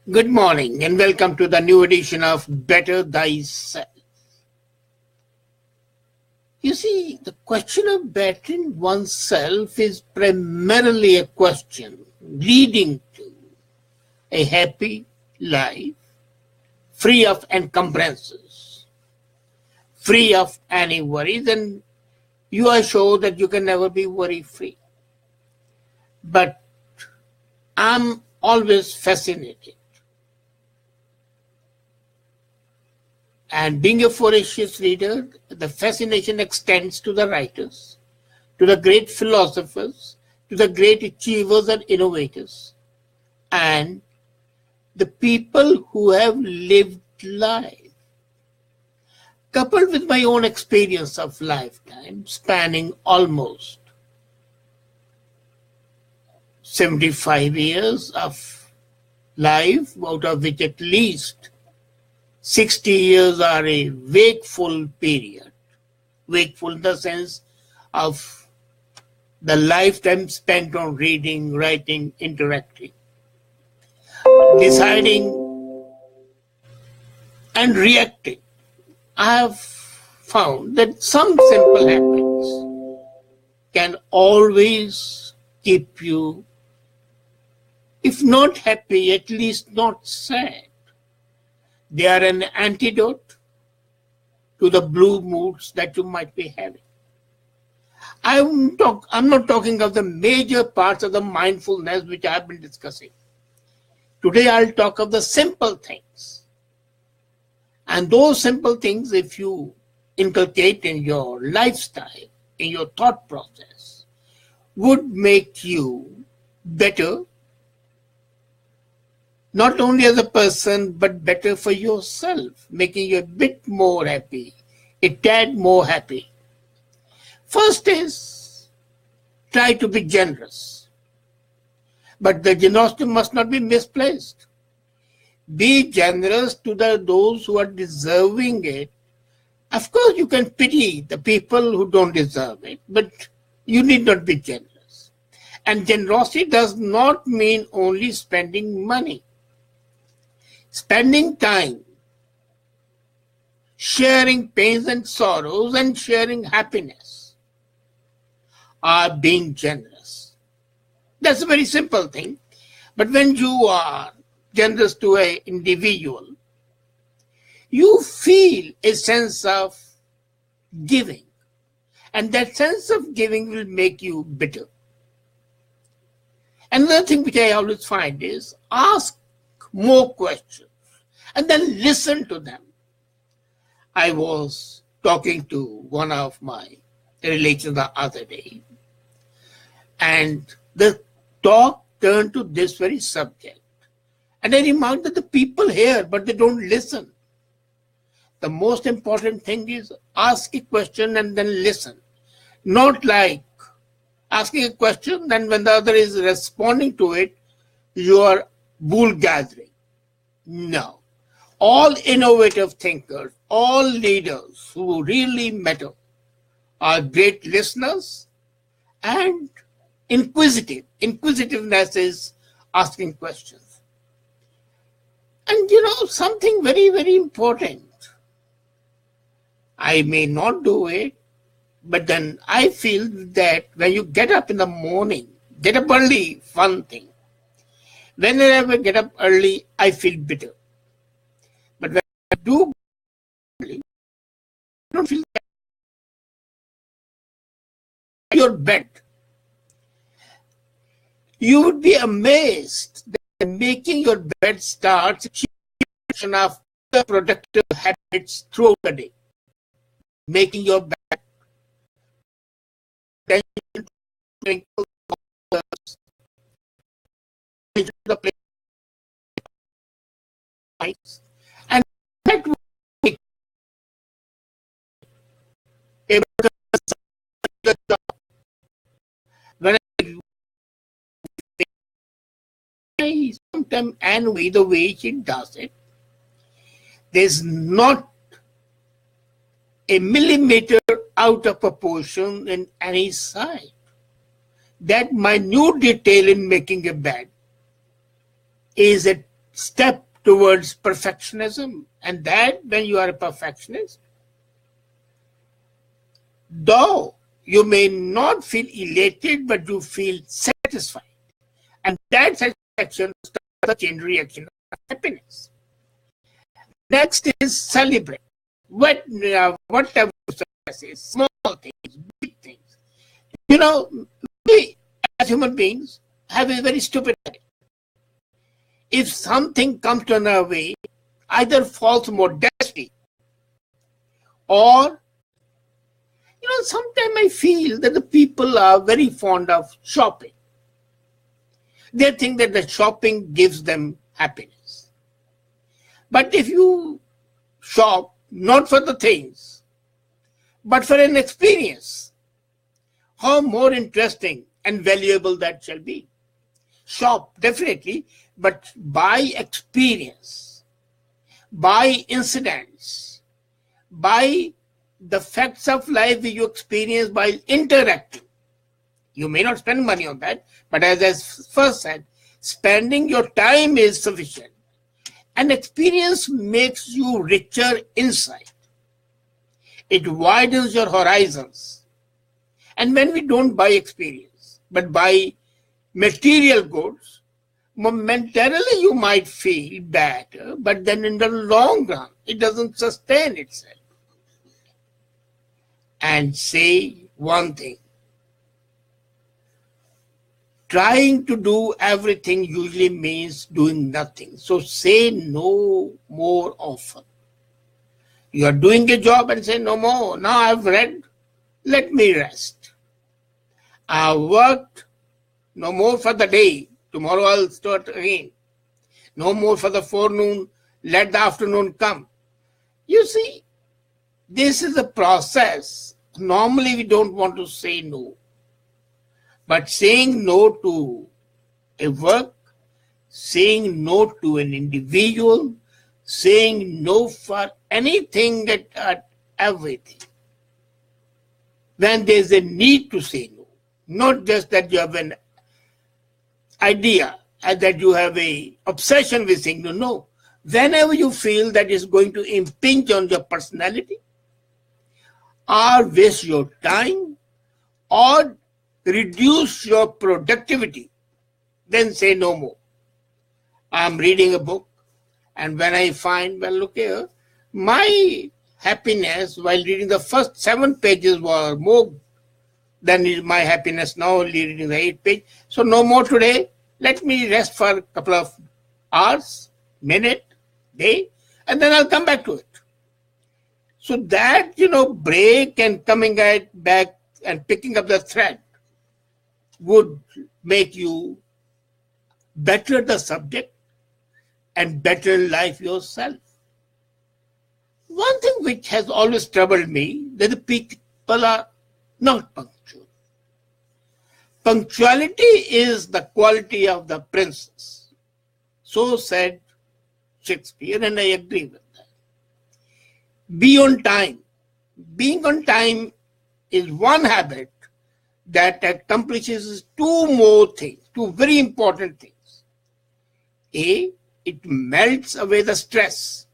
Good morning and welcome to the new edition of Better Thyself. You see, the question of bettering oneself is primarily a question leading to a happy life, free of encumbrances, free of any worries, and you are sure that you can never be worry-free. But I'm always fascinated. And being a voracious reader, the fascination extends to the writers, to the great philosophers, to the great achievers and innovators, and the people who have lived life. Coupled with my own experience of lifetime, spanning almost 75 years of life, out of which at least 60 years are a wakeful period. Wakeful in the sense of the lifetime spent on reading, writing, interacting, deciding, and reacting. I have found that some simple habits can always keep you, if not happy, at least not sad. They are an antidote to the blue moods that you might be having. I'm not talking of the major parts of the mindfulness which I have been discussing. Today I'll talk of the simple things. And those simple things, if you inculcate in your lifestyle, in your thought process, would make you better, not only as a person, but better for yourself, making you a bit more happy, a tad more happy. First is, try to be generous. But the generosity must not be misplaced. Be generous to those who are deserving it. Of course, you can pity the people who don't deserve it, but you need not be generous. And generosity does not mean only spending money. Spending time, sharing pains and sorrows, and sharing happiness are being generous. That's a very simple thing. But when you are generous to an individual, you feel a sense of giving. And that sense of giving will make you better. Another thing which I always find is ask more questions and then listen to them. I was talking to one of my relations the other day, and the talk turned to this very subject. And I remarked that the people hear, but they don't listen. The most important thing is ask a question and then listen. Not like asking a question, then when the other is responding to it, you are wool gathering. No. All innovative thinkers, all leaders who really matter are great listeners and inquisitive. Inquisitiveness is asking questions. And something very, very important. I may not do it, but then I feel that when you get up in the morning, get up early, fun thing. Whenever I get up early, I feel bitter. But when I do early, I don't feel that. Your bed. You would be amazed that making your bed starts of the productive habits throughout the day. Making your bed, the place, and that will make able to the job. When I sometimes envy the way she does it. There's not a millimeter out of proportion in any side. That minute detail in making a bed is a step towards perfectionism. And that when you are a perfectionist, though you may not feel elated, but you feel satisfied. And that satisfaction starts the chain reaction of happiness. Next is celebrate. Whatever success is, small things, big things. You know, we as human beings have a very stupid idea. If something comes to our way, either false modesty or, sometimes I feel that the people are very fond of shopping. They think that the shopping gives them happiness. But if you shop not for the things, but for an experience, how more interesting and valuable that shall be. Shop, definitely, but by experience, by incidents, by the facts of life you experience while interacting. You may not spend money on that, but as I first said, spending your time is sufficient. An experience makes you richer inside. It widens your horizons. And when we don't buy experience, but buy material goods, momentarily you might feel better, but then in the long run, it doesn't sustain itself. And say one thing. Trying to do everything usually means doing nothing. So say no more often. You are doing a job and say no more. Now I've read, let me rest. I've worked, no more for the day. Tomorrow I'll start again. No more for the forenoon, let the afternoon come. You see, this is a process. Normally we don't want to say no. But saying no to a work, saying no to an individual, saying no for anything at everything. When there's a need to say no, not just that you have an idea and that you have a obsession with saying no, no. Whenever you feel that is going to impinge on your personality, or waste your time, or reduce your productivity, then say no more. I'm reading a book, and when I find, well, look here, my happiness while reading the first 7 pages were more than my happiness now reading the 8th page. So no more today. Let me rest for a couple of hours, minute, day, and then I'll come back to it. So that, break and coming back and picking up the thread would make you better the subject and better life yourself. One thing which has always troubled me, that the people are not punctual. Punctuality is the quality of the princess. So said Shakespeare, and I agree with that. Be on time. Being on time is one habit that accomplishes 2 more things, 2 very important things. A, it melts away the stress.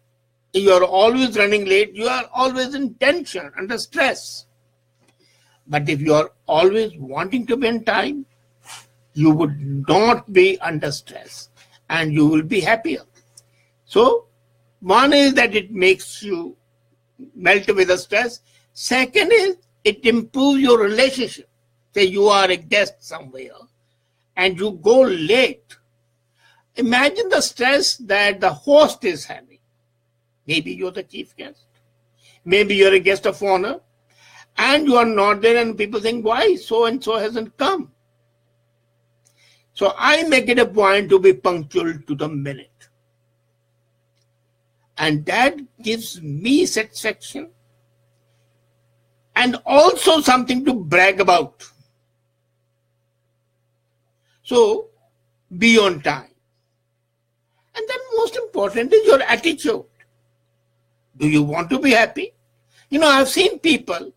You are always running late, you are always in tension, under stress. But if you are always wanting to be on time, you would not be under stress and you will be happier. So, one is that it makes you melt away the stress. Second is it improves your relationship. Say you are a guest somewhere and you go late. Imagine the stress that the host is having. Maybe you're the chief guest. Maybe you're a guest of honor and you are not there and people think, why so and so hasn't come? So I make it a point to be punctual to the minute. And that gives me satisfaction and also something to brag about. So be on time. And then most important is your attitude. Do you want to be happy? I've seen people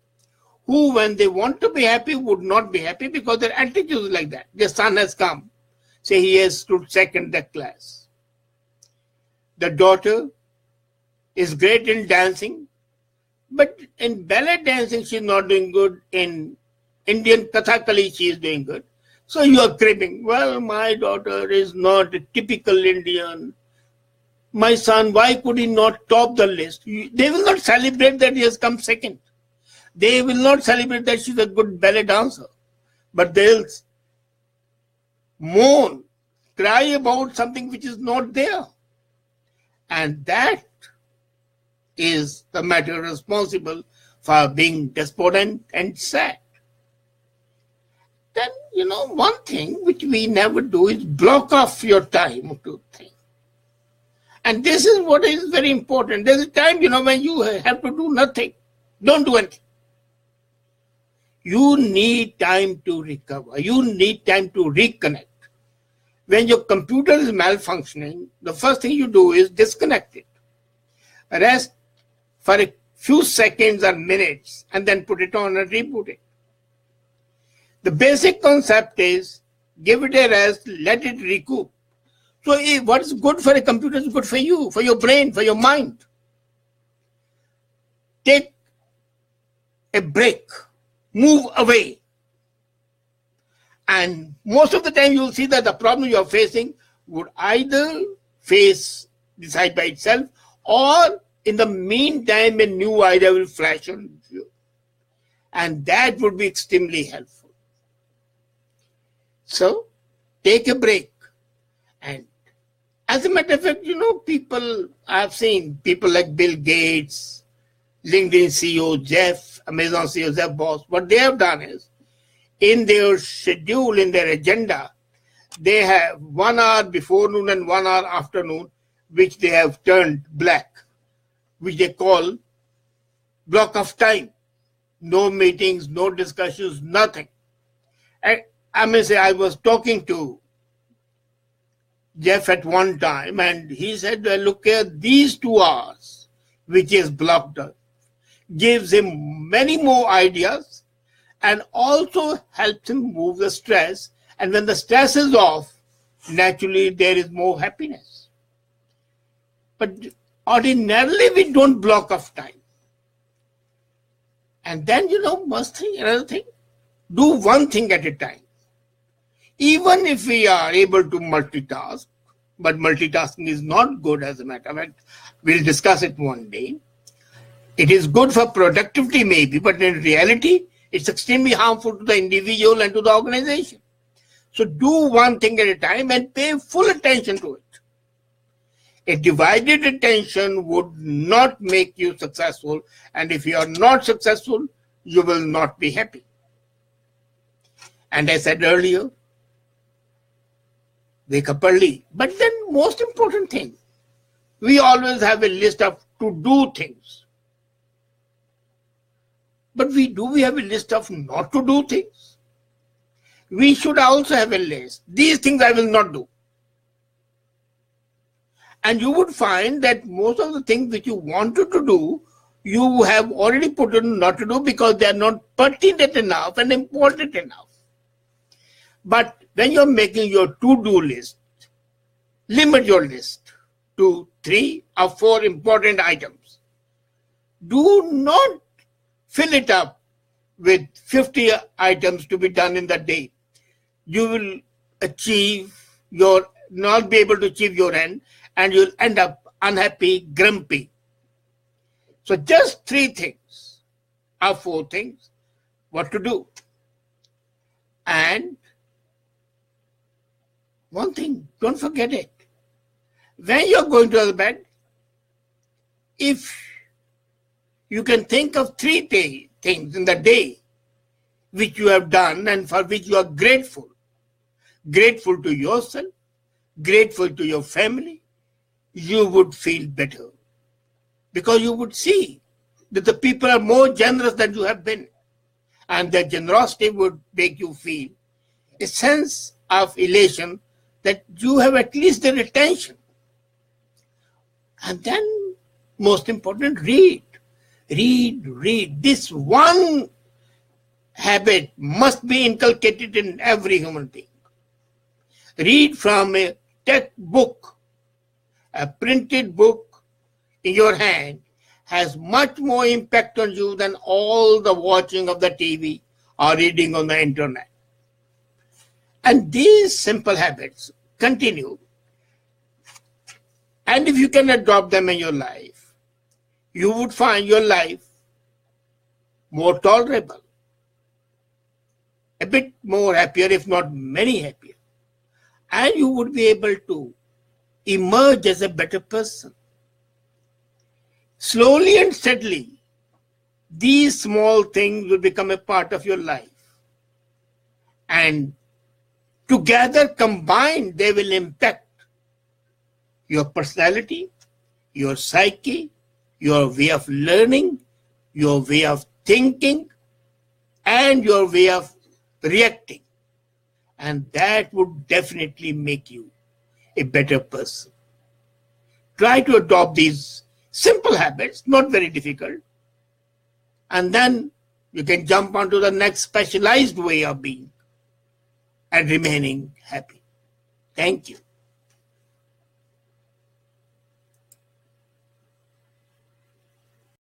who, when they want to be happy, would not be happy because their attitude is like that. Their son has come. Say he has stood second that class. The daughter is great in dancing, but in ballet dancing she's not doing good. In Indian Kathakali she is doing good. So you are cribbing. Well, my daughter is not a typical Indian. My son, why could he not top the list? They will not celebrate that he has come second. They will not celebrate that she's a good ballet dancer. But they'll moan, cry about something which is not there. And that is the matter responsible for being despondent and sad. Then, one thing which we never do is block off your time to think. And this is what is very important. There's a time, when you have to do nothing. Don't do anything. You need time to recover. You need time to reconnect. When your computer is malfunctioning, the first thing you do is disconnect it. Rest for a few seconds or minutes and then put it on and reboot it. The basic concept is give it a rest, let it recoup. So what is good for a computer is good for you, for your brain, for your mind. Take a break, move away. And most of the time you will see that the problem you are facing would either decide by itself, or in the meantime a new idea will flash on you. And that would be extremely helpful. So take a break. And as a matter of fact, I've seen people like Bill Gates, LinkedIn CEO Jeff, Amazon CEO Jeff Bezos, what they have done is, in their schedule, in their agenda, they have 1 hour before noon and 1 hour after noon, which they have turned black, which they call block of time. No meetings, no discussions, nothing. And I may say I was talking to Jeff at one time, and he said, well, look here, these 2 hours, which is blocked up, gives him many more ideas and also helps him move the stress. And when the stress is off, naturally there is more happiness. But ordinarily we don't block off time. And then, another thing, do one thing at a time. Even if we are able to multitask, but multitasking is not good as a matter of fact, we'll discuss it one day. It is good for productivity maybe, but in reality, it's extremely harmful to the individual and to the organization. So do one thing at a time and pay full attention to it. A divided attention would not make you successful, and if you are not successful, you will not be happy. And I said earlier, wake up early. But then most important thing, we always have a list of to-do things. But we have a list of not to do things. We should also have a list. These things I will not do. And you would find that most of the things which you wanted to do, you have already put in not to do because they are not pertinent enough and important enough. But when you're making your to-do list, limit your list to 3 or 4 important items. Do not fill it up with 50 items to be done in the day. You will not be able to achieve your end, and you'll end up unhappy, grumpy. So just 3 things or 4 things, what to do. And one thing, don't forget it. When you're going to the bed, if you can think of 3 things in the day which you have done and for which you are grateful. Grateful to yourself, grateful to your family, you would feel better. Because you would see that the people are more generous than you have been. And that generosity would make you feel a sense of elation that you have at least their attention. And then, most important, read. Read. This one habit must be inculcated in every human being. Read from a textbook. A printed book in your hand has much more impact on you than all the watching of the TV or reading on the internet. And these simple habits continue. And if you can adopt them in your life, you would find your life more tolerable, a bit more happier, if not many happier. And you would be able to emerge as a better person. Slowly and steadily, these small things will become a part of your life. And together, combined, they will impact your personality, your psyche, your way of learning, your way of thinking, and your way of reacting. And that would definitely make you a better person. Try to adopt these simple habits, not very difficult, and then you can jump onto the next specialized way of being and remaining happy. Thank you.